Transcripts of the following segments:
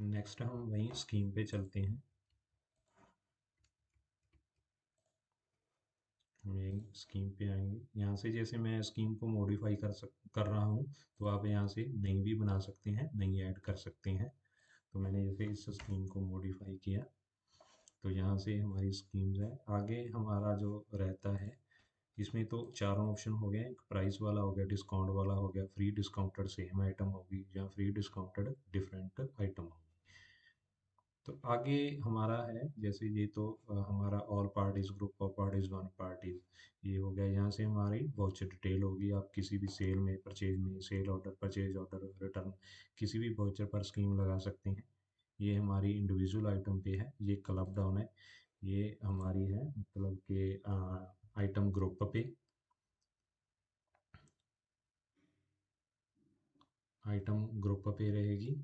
Next हम वहीं scheme पे चलते हैं। हम यही स्कीम पे आएंगे। यहाँ से जैसे मैं स्कीम को मॉडिफाई कर रहा हूँ, तो आप यहाँ से नई भी बना सकते हैं, नई ऐड कर सकते हैं। तो मैंने जैसे इस स्कीम को मॉडिफाई किया, तो यहाँ से हमारी स्कीम्स है। आगे हमारा जो रहता है, इसमें तो चारों ऑप्शन हो गए। एक प्राइस वाला हो गया, डिस्काउंट वाला हो गया, फ्री डिस्काउंटेड सेम आइटम होगी, या फ्री डिस्काउंटेड डिफरेंट आइटम होगी। तो आगे हमारा है जैसे ये तो हमारा all parties, group of parties, one parties, ये हो गया। यहाँ से हमारी वाउचर डिटेल होगी। आप किसी भी सेल में, परचेज में, sale order, purchase order, return, किसी भी वाउचर पर स्कीम लगा सकते हैं। ये हमारी इंडिविजुअल आइटम पे है। ये क्लब डाउन है। ये हमारी है मतलब कि आइटम ग्रुप पे, आइटम ग्रुप पे रहेगी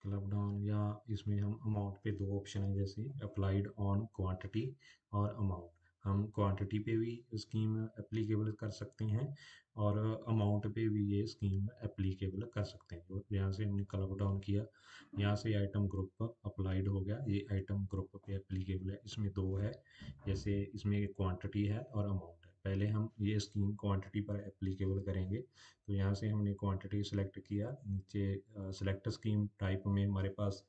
क्लब डाउन। या इसमें हम अमाउंट पे दो ऑप्शन है, जैसे अप्लाइड ऑन क्वांटिटी और अमाउंट। हम क्वांटिटी पे भी स्कीम एप्लीकेबल कर सकते हैं, और अमाउंट पे भी ये स्कीम एप्लीकेबल कर सकते हैं। तो यहाँ से हमने क्लब डाउन किया, यहाँ से आइटम ग्रुप अप्लाइड हो गया। ये आइटम ग्रुप पे एप्लीकेबल है। इसमें दो है, जैसे इसमें क्वांटिटी है और अमाउंट है। पहले हम ये स्कीम क्वांटिटी पर एप्लीकेबल करेंगे। तो यहाँ से हमने क्वांटिटी सेलेक्ट किया। नीचे सेलेक्ट स्कीम टाइप में हमारे पास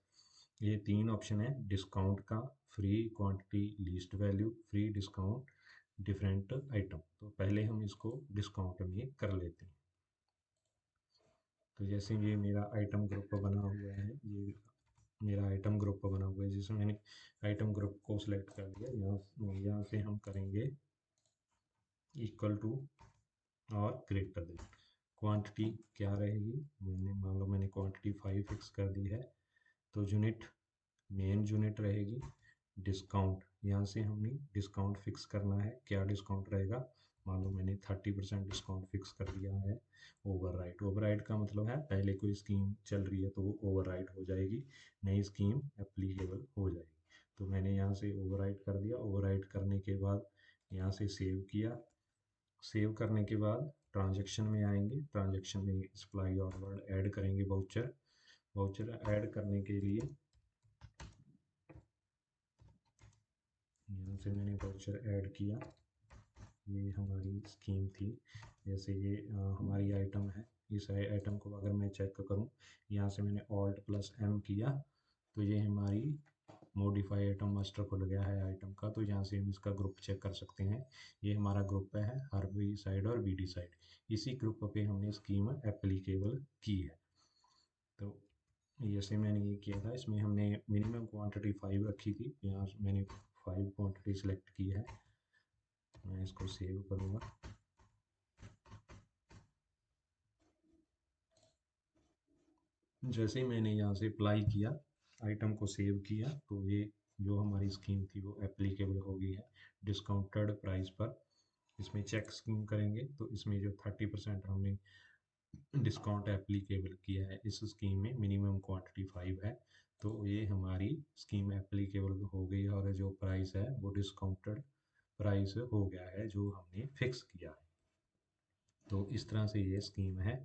ये तीन ऑप्शन है डिस्काउंट का, free quantity least value, free discount different item. तो पहले हम इसको डिस्काउंट में कर लेते हैं। तो जैसे ये मेरा आइटम ग्रुप बना हुआ है, ये मेरा आइटम ग्रुप बना हुआ है, जिसमें मैंने आइटम ग्रुप को सिलेक्ट कर लिया। यहाँ से हम करेंगे इक्वल टू और ग्रेटर देन। क्वांटिटी क्या रहेगी, मैंने मान लो मैंने क्वांटिटी 5 फिक्स कर दी है। तो यूनिट, मेन यूनिट रहेगी। डिस्काउंट, यहाँ से हमने डिस्काउंट फिक्स करना है। क्या डिस्काउंट रहेगा, मान लो मैंने 30% डिस्काउंट फिक्स कर दिया है। ओवरराइड, ओवरराइड का मतलब है पहले कोई स्कीम चल रही है तो वो ओवरराइड हो जाएगी, नई स्कीम एप्लीकेबल हो जाएगी। तो मैंने यहाँ से ओवरराइड कर दिया। ओवरराइड करने के बाद यहाँ से सेव किया। सेव करने के बाद ट्रांजैक्शन में आएंगे। ट्रांजैक्शन में सप्लाई ऑर्डर ऐड करेंगे। वाउचर, वाउचर ऐड करने के लिए यहाँ से मैंने वाउचर ऐड किया। ये हमारी स्कीम थी। जैसे ये हमारी आइटम है। इस आइटम को अगर मैं चेक करूँ, यहाँ से मैंने ऑल्ट प्लस एम किया, तो ये हमारी मॉडिफाई आइटम मास्टर खुल गया है आइटम का। तो यहाँ से हम इसका ग्रुप चेक कर सकते हैं। ये हमारा ग्रुप है, आर बी साइड और बी डी साइड। इसी ग्रुप पे हमने स्कीम एप्लीकेबल की है। तो जैसे मैंने ये किया था, इसमें हमने मिनिमम क्वांटिटी 5 रखी थी। यहाँ मैंने 5 क्वांटिटी सेलेक्ट की है। मैं इसको सेव करूँगा। जैसे ही मैंने यहाँ से अप्लाई किया, आइटम को सेव किया, तो ये जो हमारी स्कीम थी वो एप्लीकेबल हो गई है डिस्काउंटेड प्राइस पर। इसमें चेक स्कीम करेंगे तो इसमें जो 30% हमने डिस्काउंट एप्लीकेबल किया है इस स्कीम में, मिनिमम क्वांटिटी 5 है। तो ये हमारी स्कीम एप्लीकेबल हो गई है, और जो प्राइस है वो डिस्काउंटेड प्राइस हो गया है जो हमने फिक्स किया है। तो इस तरह से ये स्कीम है।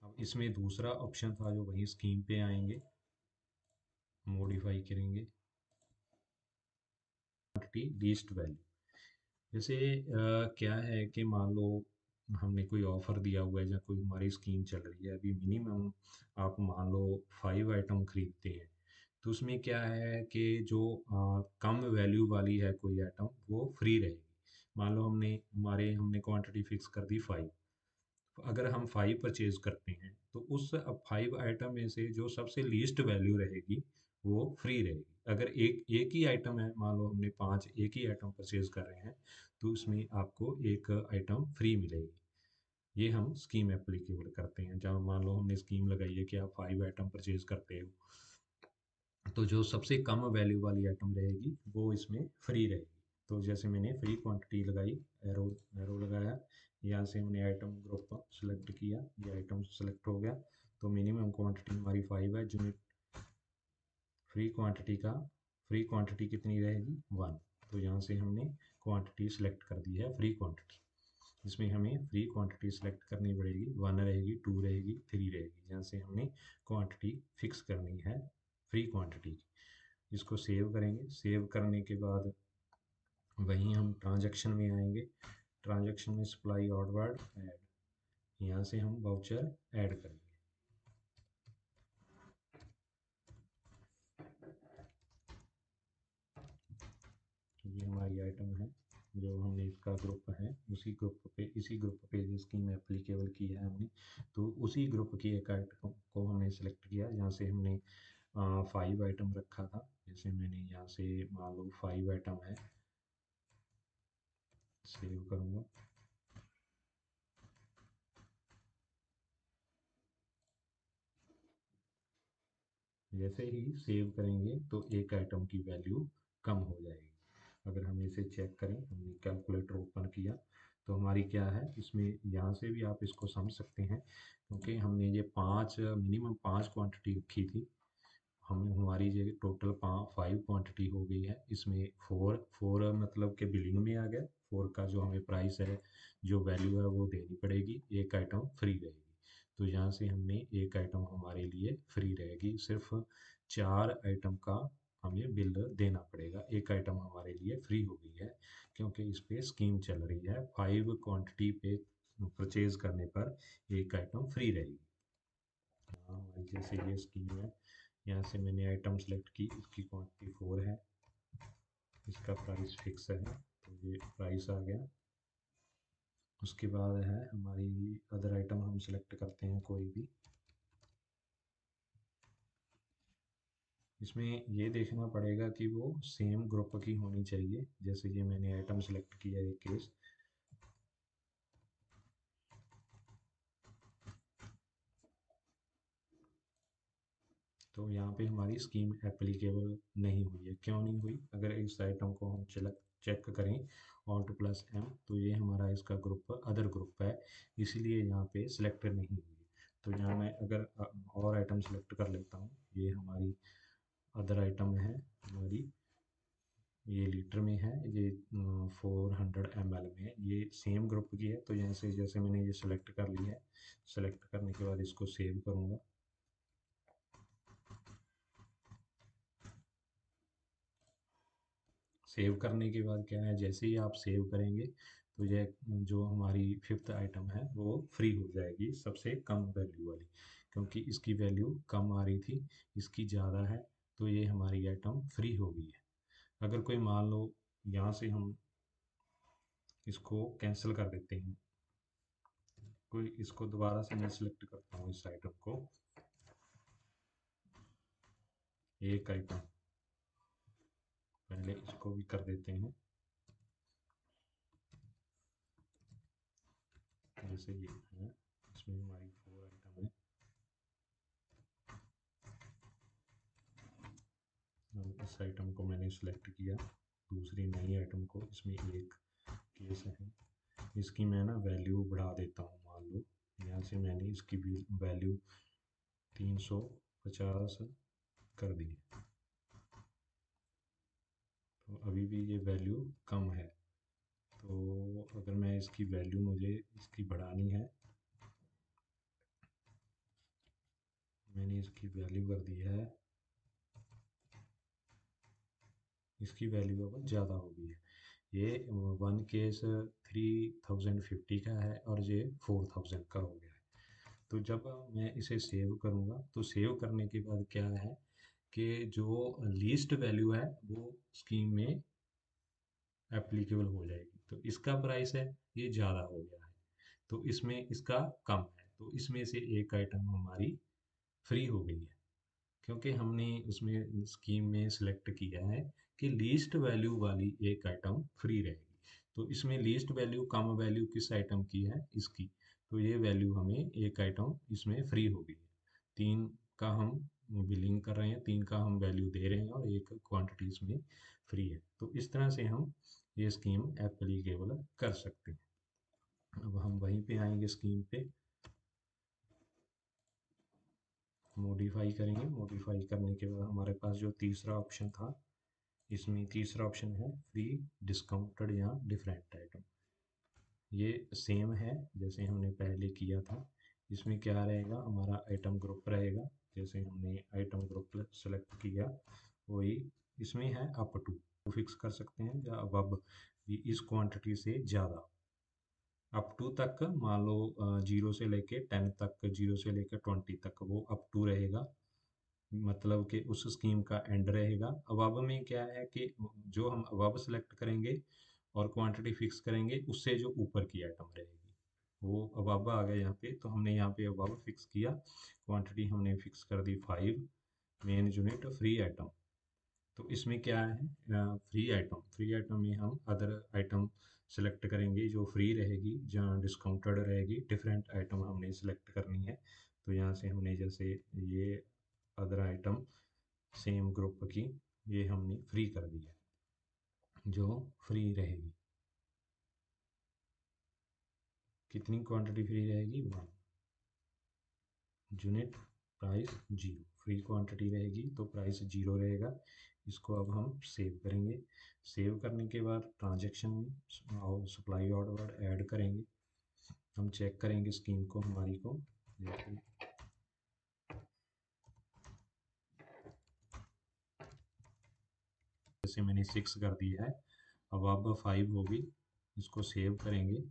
अब इसमें दूसरा ऑप्शन था जो वही स्कीम पे आएंगे, मॉडिफाई करेंगे क्वांटिटी लीस्ट वैल्यू। जैसे क्या है कि मान लो हमने कोई ऑफर दिया हुआ है, या कोई हमारी स्कीम चल रही है अभी, मिनिमम आप मान लो 5 आइटम खरीदते हैं। तो उसमें क्या है कि जो कम वैल्यू वाली है कोई आइटम, वो फ्री रहेगी। मान लो हमने क्वांटिटी फिक्स कर दी 5। अगर हम 5 परचेज करते हैं, तो उस 5 आइटम में से जो सबसे लीस्ट वैल्यू रहेगी वो फ्री रहेगी। अगर एक एक ही आइटम है, मान लो हमने 5 एक ही आइटम परचेज कर रहे हैं, तो उसमें आपको एक आइटम फ्री मिलेगी। ये हम स्कीम एप्लीकेबल करते हैं। जहाँ मान लो हमने स्कीम लगाई है कि आप 5 आइटम परचेज करते हो, तो जो सबसे कम वैल्यू वाली आइटम रहेगी वो इसमें फ्री रहेगी। तो जैसे मैंने फ्री क्वांटिटी लगाई, एरो एरो लगाया, यहाँ से हमने आइटम ग्रुप सेलेक्ट किया, ये आइटम सेलेक्ट हो गया। तो मिनिमम क्वांटिटी हमारी 5 है। यूनिट फ्री क्वांटिटी का, फ्री क्वांटिटी कितनी रहेगी 1। तो यहाँ से हमने क्वांटिटी सेलेक्ट कर दी है, फ्री क्वांटिटी। इसमें हमें फ्री क्वांटिटी सेलेक्ट करनी पड़ेगी, 1 रहेगी, 2 रहेगी, 3 रहेगी, जहाँ से हमने क्वांटिटी फिक्स करनी है फ्री क्वांटिटी की। इसको सेव करेंगे। सेव करने के बाद वहीं हम ट्रांजैक्शन में आएंगे। ट्रांजैक्शन में सप्लाई आउटवर्ड ऐड, यहाँ से हम वाउचर ऐड करेंगे। ये हमारी आइटम है, जो हमने इसका ग्रुप है, उसी ग्रुप पे, इसी ग्रुप पे जो स्कीम एप्लीकेबल की है हमने, तो उसी ग्रुप की एक आइटम को हमने सेलेक्ट किया, जहाँ से हमने 5 आइटम रखा था। जैसे मैंने यहाँ से मान लो 5 आइटम है, सेव करूँगा। जैसे ही सेव करेंगे तो एक आइटम की वैल्यू कम हो जाएगी। अगर हम इसे चेक करें, हमने कैलकुलेटर ओपन किया तो हमारी क्या है इसमें, यहाँ से भी आप इसको समझ सकते हैं, क्योंकि हमने ये 5 मिनिमम 5 क्वांटिटी रखी थी। हम हमारी ये टोटल 5 क्वांटिटी हो गई है। इसमें 4 मतलब के बिलिंग में आ गया। 4 का जो हमें प्राइस है, जो वैल्यू है वो देनी पड़ेगी, एक आइटम फ्री रहेगी। तो यहाँ से हमने एक आइटम हमारे लिए फ्री रहेगी। सिर्फ 4 आइटम का हमें बिल देना पड़ेगा, एक आइटम हमारे लिए फ्री हो गई है, क्योंकि इस पे स्कीम चल रही है। 5 क्वांटिटी पे परचेज करने पर एक आइटम फ्री रहेगी। हाँ, हमारी जैसे ये स्कीम है, यहाँ से मैंने आइटम सेलेक्ट की, इसकी क्वांटिटी 4 है, इसका प्राइस फिक्स है, तो ये प्राइस आ गया। उसके बाद है हमारी अदर आइटम, हम सेलेक्ट करते हैं कोई भी। इसमें ये देखना पड़ेगा कि वो सेम ग्रुप की होनी चाहिए। जैसे ये मैंने आइटम सेलेक्ट किया एक केस, तो यहाँ पे हमारी स्कीम एप्लीकेबल नहीं हुई है। क्यों नहीं हुई? अगर इस आइटम को हम चेक करें Alt+M, तो ये हमारा इसका ग्रुप अदर ग्रुप है, इसीलिए यहाँ पे सिलेक्ट नहीं हुई। तो यहाँ मैं अगर और आइटम सेलेक्ट कर लेता हूँ, ये हमारी अदर आइटम है, हमारी ये लीटर में है, ये 400 ml में है, ये सेम ग्रुप की है। तो यहाँ से जैसे मैंने ये सेलेक्ट कर ली है, सेलेक्ट करने के बाद इसको सेव करूँगा। सेव करने के बाद क्या है, जैसे ही आप सेव करेंगे तो ये जो हमारी 5th आइटम है वो फ्री हो जाएगी, सबसे कम वैल्यू वाली, क्योंकि इसकी वैल्यू कम आ रही थी, इसकी ज़्यादा है, तो ये हमारी आइटम फ्री हो गई है। अगर कोई मान लो, यहाँ से हम इसको कैंसिल कर देते हैं, कोई इसको दोबारा से मैं सिलेक्ट करता हूँ इस आइटम को, एक आइटम पहले इसको भी कर देते हैं, जैसे ये है, इसमें हमारी 4 आइटम है। इस आइटम को मैंने सेलेक्ट किया, दूसरी नई आइटम को, इसमें एक केस है, इसकी मैं ना वैल्यू बढ़ा देता हूँ। मान लो यहाँ से मैंने इसकी भी वैल्यू 350 कर दी, तो अभी भी ये वैल्यू कम है। तो अगर मैं इसकी वैल्यू, मुझे इसकी बढ़ानी है, मैंने इसकी वैल्यू कर दी है, इसकी वैल्यू अब ज़्यादा हो गई है। ये 1 केस 3050 का है और ये 4000 का हो गया है। तो जब मैं इसे सेव करूँगा, तो सेव करने के बाद क्या है कि जो लीस्ट वैल्यू है वो स्कीम में एप्लीकेबल हो जाएगी। तो इसका प्राइस है, ये ज़्यादा हो गया है, तो इसमें इसका कम है, तो इसमें से एक आइटम हमारी फ्री हो गई है, क्योंकि हमने उसमें स्कीम में सिलेक्ट किया है कि लीस्ट वैल्यू वाली एक आइटम फ्री रहेगी। तो इसमें लीस्ट वैल्यू कम वैल्यू किस आइटम की है, इसकी, तो ये वैल्यू हमें एक आइटम इसमें फ्री हो गई है। 3 का हम बिलिंग कर रहे हैं, 3 का हम वैल्यू दे रहे हैं और एक क्वांटिटी इसमें फ्री है। तो इस तरह से हम ये स्कीम एप्लीकेबल कर सकते हैं। अब हम वहीं पे आएंगे स्कीम पे, मॉडिफाई करेंगे। मॉडिफाई करने के बाद हमारे पास जो तीसरा ऑप्शन था, इसमें तीसरा ऑप्शन है फ्री, डिस्काउंटेड या डिफरेंट आइटम। ये सेम है जैसे हमने पहले किया था। इसमें क्या रहेगा, हमारा आइटम ग्रुप रहेगा। जैसे हमने आइटम ग्रुप सेलेक्ट किया, वही इसमें है अप टू फिक्स कर सकते हैं, या अब इस क्वांटिटी से ज़्यादा, अप टू तक मान लो 0 से लेके 10 तक, 0 से लेकर 20 तक वो अप टू रहेगा। मतलब कि उस स्कीम का एंड रहेगा। अबव में क्या है कि जो हम अबव सेलेक्ट करेंगे और क्वांटिटी फिक्स करेंगे, उससे जो ऊपर की आइटम रहेगी वो अबव आ गया यहाँ पे। तो हमने यहाँ पे अबव फिक्स किया, क्वांटिटी हमने फिक्स कर दी 5, मेन यूनिट फ्री आइटम। तो इसमें क्या है, फ्री आइटम में हम अदर आइटम सेलेक्ट करेंगे जो फ्री रहेगी, जहाँ डिस्काउंटेड रहेगी, डिफरेंट आइटम हमने सेलेक्ट करनी है। तो यहाँ से हमने जैसे ये अदर आइटम सेम ग्रुप की, ये हमने फ्री कर दी है, जो फ्री रहेगी। कितनी क्वांटिटी फ्री रहेगी, 1 यूनिट, प्राइस 0, फ्री क्वांटिटी रहेगी तो प्राइस 0 रहेगा। इसको अब हम सेव करेंगे। सेव करने के बाद ट्रांजैक्शन में सप्लाई ऑर्डर ऐड करेंगे। हम चेक करेंगे स्कीम को हमारी को, जैसे मैंने 6 कर दिया है। अब 5 होगी, इसको सेव करेंगे।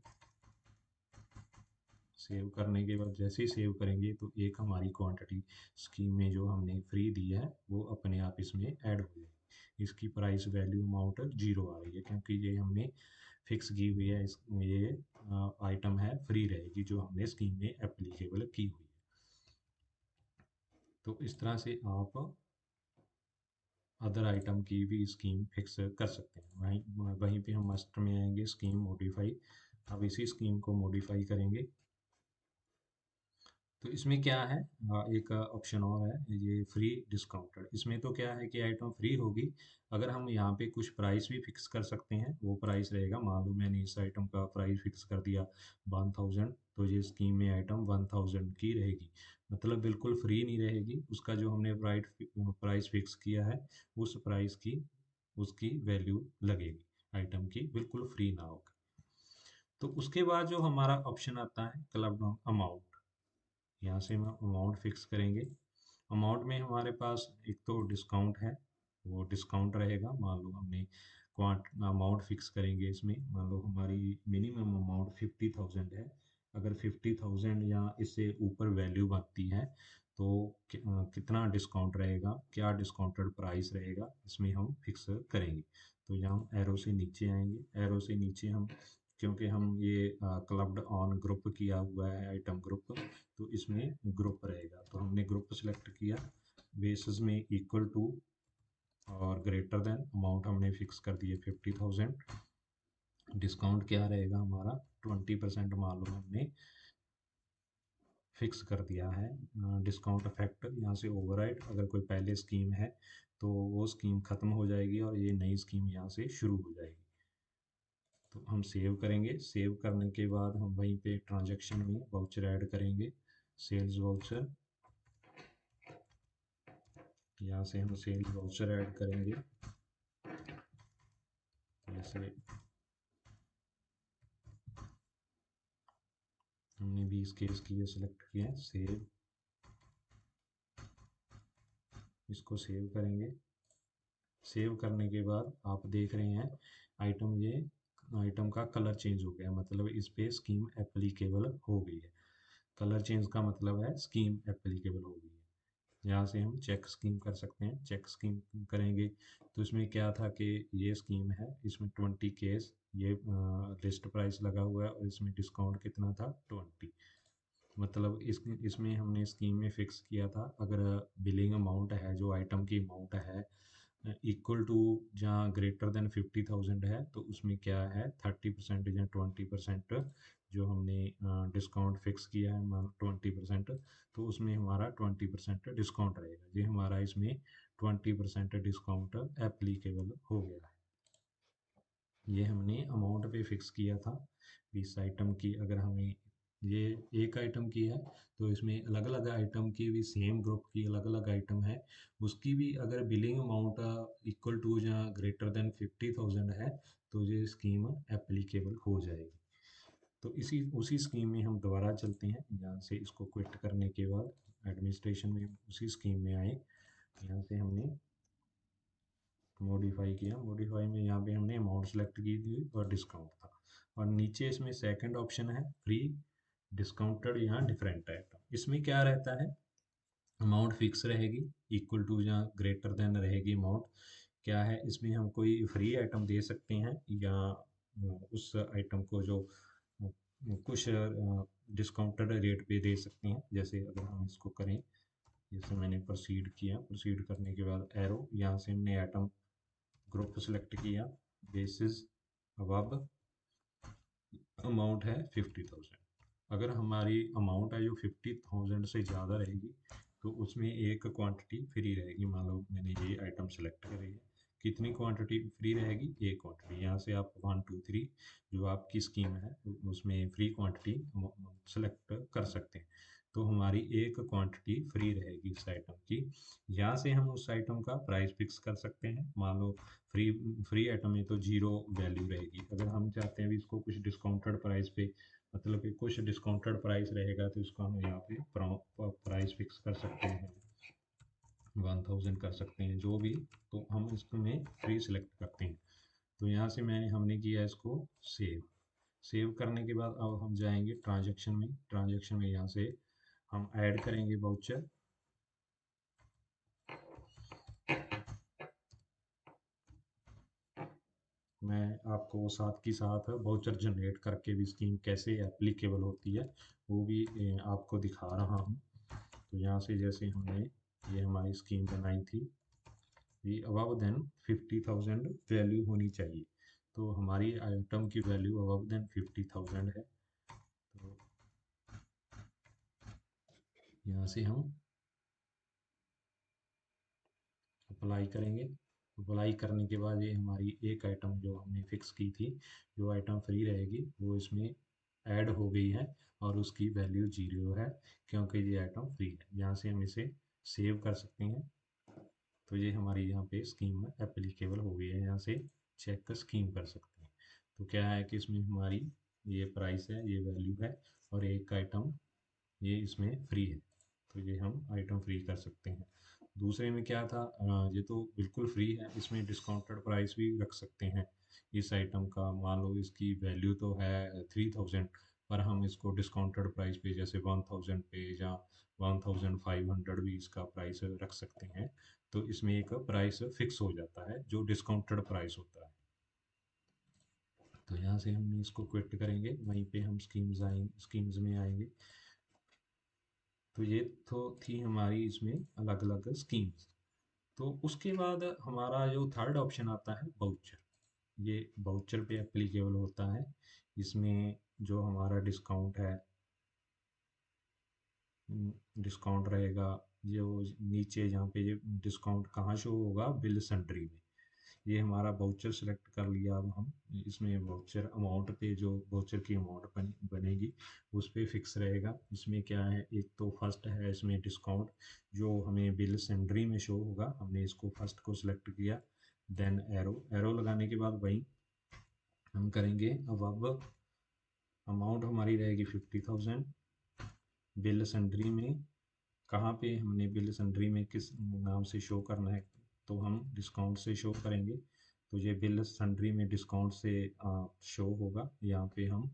सेव करने के बाद जैसे ही सेव करेंगे तो एक हमारी क्वांटिटी स्कीम में जो हमने फ्री दिया है वो अपने आप इसमें ऐड हो जाएगी। इसकी प्राइस वैल्यू अमाउंट 0 आ रही है, क्योंकि ये हमने फिक्स की हुई है। ये आइटम है, फ्री रहेगी, जो हमने स्कीम में एप्लीकेबल की हुई है। तो इस तरह से आप अदर आइटम की भी स्कीम फिक्स कर सकते हैं। वहीं पे हम मास्टर में आएंगे, स्कीम मॉडिफाई। अब इसी स्कीम को मॉडिफाई करेंगे। तो इसमें क्या है, एक ऑप्शन और है, ये फ्री डिस्काउंटेड। इसमें तो क्या है कि आइटम फ्री होगी, अगर हम यहाँ पे कुछ प्राइस भी फिक्स कर सकते हैं। वो प्राइस रहेगा, मान लो मैंने इस आइटम का प्राइस फिक्स कर दिया 1000, तो ये स्कीम में आइटम 1000 की रहेगी। मतलब बिल्कुल फ्री नहीं रहेगी, उसका जो हमने प्राइस फिक्स किया है उस प्राइस की उसकी वैल्यू लगेगी, आइटम की बिल्कुल फ्री ना होगा। तो उसके बाद जो हमारा ऑप्शन आता है क्लब अमाउंट, यहाँ से हम अमाउंट फिक्स करेंगे। अमाउंट में हमारे पास एक तो डिस्काउंट है, वो डिस्काउंट रहेगा। मान लो हमने क्वांट अमाउंट फिक्स करेंगे इसमें, मान लो हमारी मिनिमम अमाउंट 50,000 है। अगर 50,000 या इससे ऊपर वैल्यू बनती है तो कितना डिस्काउंट रहेगा, क्या डिस्काउंटेड प्राइस रहेगा, इसमें हम फिक्स करेंगे। तो यहाँ हम एरो से नीचे आएंगे। एरो से नीचे हम, क्योंकि हम ये क्लब्ड ऑन ग्रुप किया हुआ है आइटम ग्रुप, तो इसमें ग्रुप रहेगा। तो हमने ग्रुप सेलेक्ट किया, बेसिस में इक्वल टू और ग्रेटर देन, अमाउंट हमने फिक्स कर दिए 50,000। डिस्काउंट क्या रहेगा हमारा, 20% मान लो हमने फिक्स कर दिया है। डिस्काउंट इफेक्ट यहाँ से ओवरराइड, अगर कोई पहले स्कीम है तो वो स्कीम ख़त्म हो जाएगी और ये नई स्कीम यहाँ से शुरू हो जाएगी। तो हम सेव करेंगे। सेव करने के बाद हम वहीं पे ट्रांजैक्शन में वाउचर ऐड करेंगे, सेल्स वाउचर। यहाँ से हम सेल्स वाउचर ऐड करेंगे। जैसे हमने 20 केस किए, सेलेक्ट किए हैं, सेव, इसको सेव करेंगे। सेव करने के बाद आप देख रहे हैं आइटम, ये आइटम का कलर चेंज हो गया, मतलब इस पे स्कीम एप्लीकेबल हो गई है। कलर चेंज का मतलब है स्कीम एप्लीकेबल हो गई है। यहाँ से हम चेक स्कीम कर सकते हैं। चेक स्कीम करेंगे तो इसमें क्या था कि ये स्कीम है, इसमें 20 केस, ये लिस्ट प्राइस लगा हुआ है और इसमें डिस्काउंट कितना था, 20। मतलब इसमें हमने स्कीम में फिक्स किया था, अगर बिलिंग अमाउंट है, जो आइटम की अमाउंट है, इक्वल टू जहाँ ग्रेटर देन 50,000 है, तो उसमें क्या है 30% या 20%, जो हमने डिस्काउंट फिक्स किया है मान 20%, तो उसमें हमारा 20% डिस्काउंट रहेगा। ये हमारा इसमें 20% डिस्काउंट एप्लीकेबल हो गया है। ये हमने अमाउंट पे फिक्स किया था। इस आइटम की अगर हमें, ये एक आइटम की है तो इसमें अलग अलग आइटम की भी, सेम ग्रुप की अलग अलग आइटम है, उसकी भी अगर बिलिंग अमाउंट इक्वल टू या ग्रेटर देन 50,000 है तो ये स्कीम एप्लीकेबल हो जाएगी। तो इसी उसी स्कीम में हम दोबारा चलते हैं। यहाँ से इसको क्विट करने के बाद एडमिनिस्ट्रेशन में उसी स्कीम में आए। यहाँ से हमने मॉडिफाई किया, मॉडिफाई में यहाँ पे हमने अमाउंट सेलेक्ट की थी और डिस्काउंट था। और नीचे इसमें सेकंड ऑप्शन है फ्री डिस्काउंटेड या डिफरेंट आइटम। इसमें क्या रहता है, अमाउंट फिक्स रहेगी, इक्वल टू या ग्रेटर देन रहेगी अमाउंट। क्या है, इसमें हम कोई फ्री आइटम दे सकते हैं या उस आइटम को जो कुछ डिस्काउंटेड रेट पे दे सकते हैं। जैसे अगर हम इसको करें, जैसे मैंने प्रोसीड किया, प्रोसीड करने के बाद एरो, यहाँ से हमने आइटम ग्रुप सेलेक्ट किया, बेसिस अब अमाउंट है 50,000। अगर हमारी अमाउंट है जो 50,000 से ज़्यादा रहेगी तो उसमें एक क्वांटिटी फ्री रहेगी। मान लो मैंने ये आइटम सेलेक्ट करी है, कितनी क्वांटिटी फ्री रहेगी, एक क्वांटिटी। यहाँ से आप 1 2 3 जो आपकी स्कीम है उसमें फ्री क्वांटिटी सेलेक्ट कर सकते हैं। तो हमारी एक क्वांटिटी फ्री रहेगी इस आइटम की। यहाँ से हम उस आइटम का प्राइस फिक्स कर सकते हैं। मान लो फ्री फ्री आइटम में तो जीरो वैल्यू रहेगी। अगर हम चाहते हैं भी इसको कुछ डिस्काउंटेड प्राइस पे, मतलब कि कुछ डिस्काउंटेड प्राइस रहेगा, तो इसको हम यहाँ पे प्राइस फिक्स कर सकते हैं, 1000 कर सकते हैं जो भी। तो हम इसमें फ्री सेलेक्ट करते हैं। तो यहाँ से हमने किया इसको सेव। सेव करने के बाद अब हम जाएंगे ट्रांजैक्शन में। ट्रांजैक्शन में यहाँ से हम ऐड करेंगे वाउचर। मैं आपको साथ की साथ वाउचर जनरेट करके भी स्कीम कैसे एप्लीकेबल होती है वो भी आपको दिखा रहा हूँ। तो यहाँ से जैसे हमने ये हमारी स्कीम बनाई थी, ये अबव देन 50,000 वैल्यू होनी चाहिए। तो हमारी आइटम की वैल्यू अबव देन 50,000 है। तो यहाँ से हम अप्लाई करेंगे। अप्लाई करने के बाद ये हमारी एक आइटम जो हमने फिक्स की थी, जो आइटम फ्री रहेगी वो इसमें ऐड हो गई है और उसकी वैल्यू 0 है, क्योंकि ये आइटम फ्री है। यहाँ से हम इसे सेव कर सकते हैं। तो ये हमारी यहाँ पे स्कीम में एप्लीकेबल हो गई है। यहाँ से चेक स्कीम कर सकते हैं। तो क्या है कि इसमें हमारी ये प्राइस है, ये वैल्यू है, और एक आइटम ये इसमें फ्री है। तो ये हम आइटम फ्री कर सकते हैं। दूसरे में क्या था, ये तो बिल्कुल फ्री है, इसमें डिस्काउंटेड प्राइस भी रख सकते हैं इस आइटम का। मान लो इसकी वैल्यू तो है 3000, पर हम इसको डिस्काउंटेड प्राइस पे जैसे 1000 पे या 1500 भी इसका प्राइस रख सकते हैं। तो इसमें एक प्राइस फिक्स हो जाता है जो डिस्काउंटेड प्राइस होता है। तो यहाँ से हमने इसको क्विट करेंगे, वहीं पे हम स्कीम्स में आएंगे। तो ये तो थी हमारी इसमें अलग अलग स्कीम्स। तो उसके बाद हमारा जो थर्ड ऑप्शन आता है वाउचर। ये वाउचर पे एप्लीकेबल होता है। इसमें जो हमारा डिस्काउंट है, डिस्काउंट रहेगा जो नीचे जहाँ पे ये डिस्काउंट कहाँ शो होगा, बिल सन्ड्री में। ये हमारा वाउचर सेलेक्ट कर लिया। अब हम इसमें वाउचर अमाउंट पे जो वाउचर की अमाउंट बनेगी उस पे फिक्स रहेगा। इसमें क्या है, एक तो फर्स्ट है इसमें डिस्काउंट जो हमें बिल सेंडरी में शो होगा, हमने इसको फर्स्ट को सिलेक्ट किया। देन एरो, एरो लगाने के बाद वही हम करेंगे। अब अमाउंट हमारी रहेगी 50,000। बिल सेंडरी में कहाँ पे हमने बिल सन्ड्री में किस नाम से शो करना है, तो हम डिस्काउंट से शो करेंगे। तो ये बिल सन्ड्री में डिस्काउंट से शो होगा। यहाँ पे हम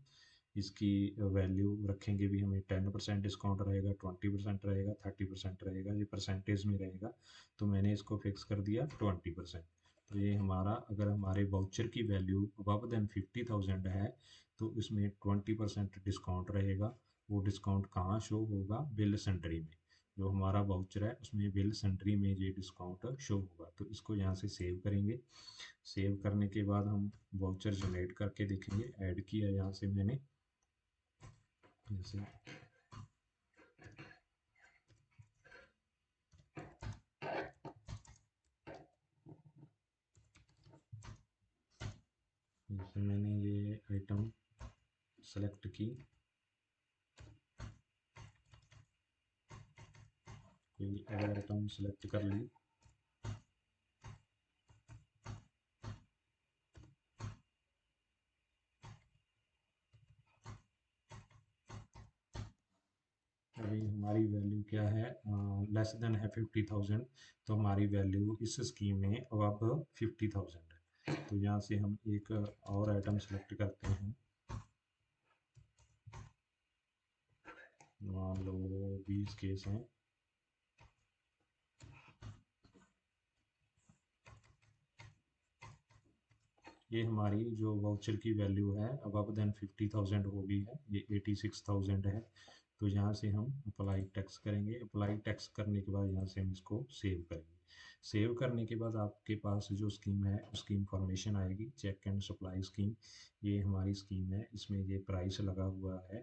इसकी वैल्यू रखेंगे भी, हमें 10% डिस्काउंट रहेगा, 20% रहेगा, 30% रहेगा, ये परसेंटेज में रहेगा। तो मैंने इसको फिक्स कर दिया 20%। तो ये हमारा, अगर हमारे वाउचर की वैल्यू अबव देन 50,000 है तो इसमें 20% डिस्काउंट रहेगा। वो डिस्काउंट कहाँ शो होगा, बिल सन्ड्री में। जो हमारा वाउचर है उसमें बिल सन्ड्री में ये डिस्काउंट शो होगा। तो इसको यहाँ से सेव करेंगे। सेव करने के बाद हम वाउचर जनरेट करके देखेंगे। ऐड किया यहाँ से मैंने, जैसे जैसे मैंने ये आइटम सेलेक्ट की, कोई अगर आइटम सेलेक्ट कर ली, क्या है, लेस देन है 50,000, तो हमारी वैल्यू इस स्कीम में अब 50,000 है। तो यहाँ से हम एक और आइटम सेलेक्ट करते हैं, मान लो 20 केस हैं। ये हमारी जो वाउचर की वैल्यू है अब देन 50,000 हो गई है, ये 86,000 है। तो यहाँ से हम अप्लाई टैक्स करेंगे। अप्लाई टैक्स करने के बाद यहाँ से हम इसको सेव करेंगे। सेव करने के बाद आपके पास जो स्कीम है उसकी इंफॉर्मेशन आएगी, चेक एंड सप्लाई स्कीम। ये हमारी स्कीम है, इसमें ये प्राइस लगा हुआ है।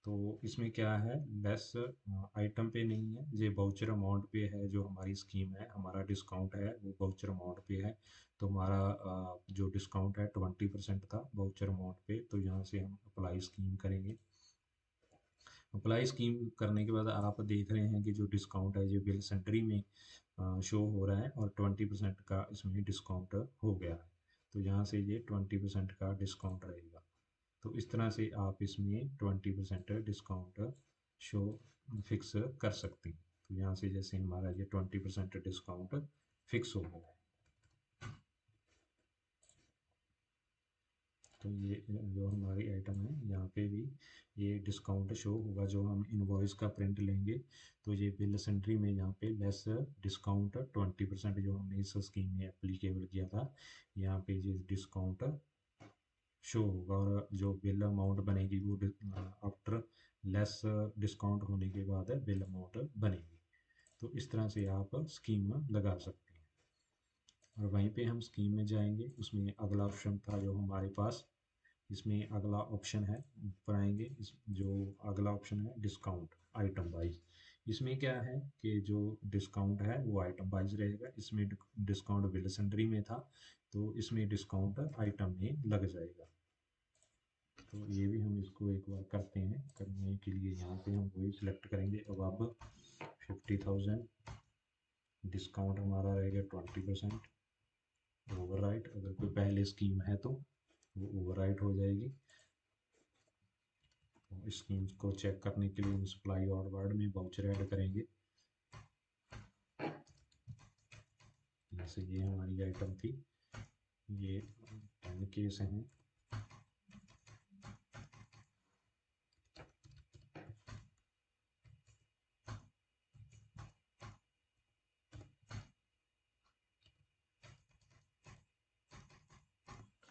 तो इसमें क्या है, लेस आइटम पे नहीं है, ये वाउचर अमाउंट पे है। जो हमारी स्कीम है, हमारा डिस्काउंट है वो वाउचर अमाउंट पे है। तो हमारा जो डिस्काउंट है 20% था वाउचर अमाउंट पे। तो यहाँ से हम अप्लाई स्कीम करेंगे। अप्लाई स्कीम करने के बाद आप देख रहे हैं कि जो डिस्काउंट है ये बिल सेंट्री में शो हो रहा है और 20% का इसमें डिस्काउंट हो गया है। तो यहाँ से ये 20% का डिस्काउंट रहेगा। तो इस तरह से आप इसमें 20% डिस्काउंट शो फिक्स कर सकते हैं। तो यहाँ से जैसे हमारा ये 20% डिस्काउंट फिक्स हो गया है। तो ये जो हमारी आइटम है यहाँ पे भी ये डिस्काउंट शो होगा। जो हम इनवॉइस का प्रिंट लेंगे तो ये बिल सेंट्री में यहाँ पे लेस डिस्काउंट 20% जो हमने इस स्कीम में एप्लीकेबल किया था, यहाँ पे ये डिस्काउंट शो होगा। और जो बिल अमाउंट बनेगी वो आफ्टर लेस डिस्काउंट होने के बाद बिल अमाउंट बनेगी। तो इस तरह से आप स्कीम लगा सकते हैं। और वहीं पे हम स्कीम में जाएंगे, उसमें अगला ऑप्शन था जो हमारे पास, इसमें अगला ऑप्शन है, ऊपर आएंगे, इस जो अगला ऑप्शन है डिस्काउंट आइटम वाइज। इसमें क्या है कि जो डिस्काउंट है वो आइटम वाइज रहेगा। इसमें डिस्काउंट बिल सेंट्री में था, तो इसमें डिस्काउंट आइटम में लग जाएगा। तो ये भी हम इसको एक बार करते हैं। करने के लिए यहाँ पे हम वही सिलेक्ट करेंगे। अब 50,000, डिस्काउंट हमारा रहेगा 20%। ओवरराइट, अगर कोई पहले स्कीम है तो वो ओवरराइट हो जाएगी। तो इस स्कीम को चेक करने के लिए हम सप्लाई और वर्ड में वाउचर ऐड करेंगे। जैसे ये हमारी आइटम थी, ये 10 केस हैं।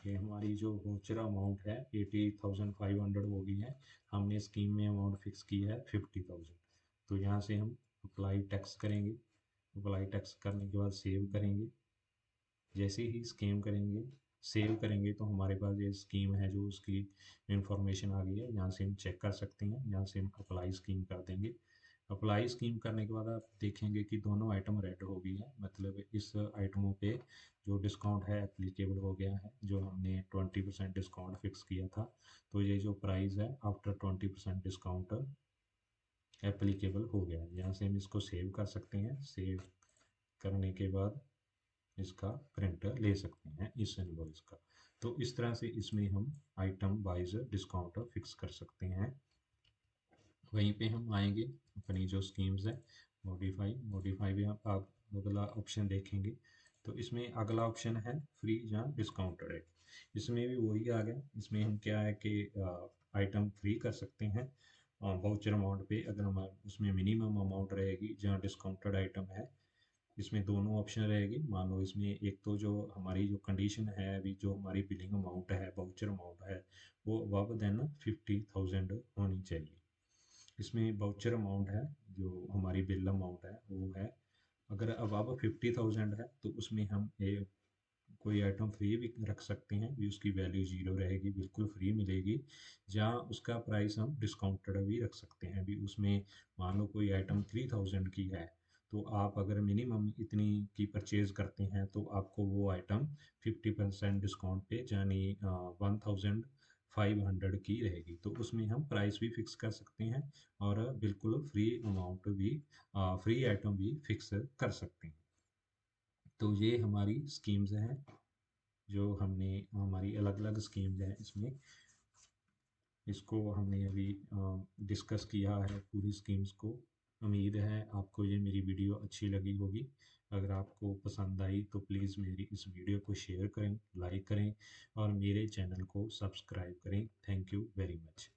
ये हमारी जो वाउचर अमाउंट है 80,500 हो गई है। हमने स्कीम में अमाउंट फिक्स की है 50,000। तो यहाँ से हम अप्लाई टैक्स करेंगे। अप्लाई टैक्स करने के बाद सेव करेंगे। जैसे ही स्कीम करेंगे, सेव करेंगे, तो हमारे पास ये स्कीम है जो उसकी इंफॉर्मेशन आ गई है। यहाँ से हम चेक कर सकते हैं। यहाँ से हम अप्लाई स्कीम कर देंगे। अप्लाई स्कीम करने के बाद आप देखेंगे कि दोनों आइटम रेड हो गई है, मतलब इस आइटमों पे जो डिस्काउंट है एप्लीकेबल हो गया है। जो हमने 20% डिस्काउंट फिक्स किया था, तो ये जो प्राइस है आफ्टर 20% डिस्काउंट एप्लीकेबल हो गया है। यहाँ से हम इसको सेव कर सकते हैं। सेव करने के बाद इसका प्रिंट ले सकते हैं इस इनवॉइस का। तो इस तरह से इसमें हम आइटम वाइज डिस्काउंट फिक्स कर सकते हैं। वहीं पे हम आएंगे अपनी जो स्कीम्स है, मॉडिफाई। मॉडिफाई में आप अगला ऑप्शन देखेंगे, तो इसमें अगला ऑप्शन है फ्री या डिस्काउंटेड है। इसमें भी वही आ गया। इसमें हम क्या है कि आइटम फ्री कर सकते हैं वाउचर अमाउंट पे, अगर हमारे उसमें मिनिमम अमाउंट रहेगी। जहाँ डिस्काउंटेड आइटम है, इसमें दोनों ऑप्शन रहेगी। मान लो इसमें एक तो जो हमारी जो कंडीशन है अभी, जो हमारी बिलिंग अमाउंट है, वाउचर अमाउंट है, वो अबव देन 50,000 होनी चाहिए। इसमें वाउचर अमाउंट है, जो हमारी बिल अमाउंट है वो है, अगर अबव 50,000 है तो उसमें हम कोई आइटम फ्री भी रख सकते हैं, भी उसकी वैल्यू जीरो रहेगी, बिल्कुल फ्री मिलेगी। जहाँ उसका प्राइस हम डिस्काउंटेड भी रख सकते हैं। भी उसमें मान लो कोई आइटम 3,000 की है, तो आप अगर मिनिमम इतनी की परचेज करते हैं तो आपको वो आइटम 50% डिस्काउंट पे, यानी 1,500 की रहेगी। तो उसमें हम प्राइस भी फिक्स कर सकते हैं और बिल्कुल फ्री अमाउंट भी, फ्री आइटम भी फिक्स कर सकते हैं। तो ये हमारी स्कीम्स हैं, जो हमने हमारी अलग अलग स्कीम्स हैं इसमें। इसको हमने अभी डिस्कस किया है पूरी स्कीम्स को। उम्मीद है आपको ये मेरी वीडियो अच्छी लगी होगी। अगर आपको पसंद आई तो प्लीज़ मेरी इस वीडियो को शेयर करें, लाइक करें और मेरे चैनल को सब्सक्राइब करें। Thank you very much.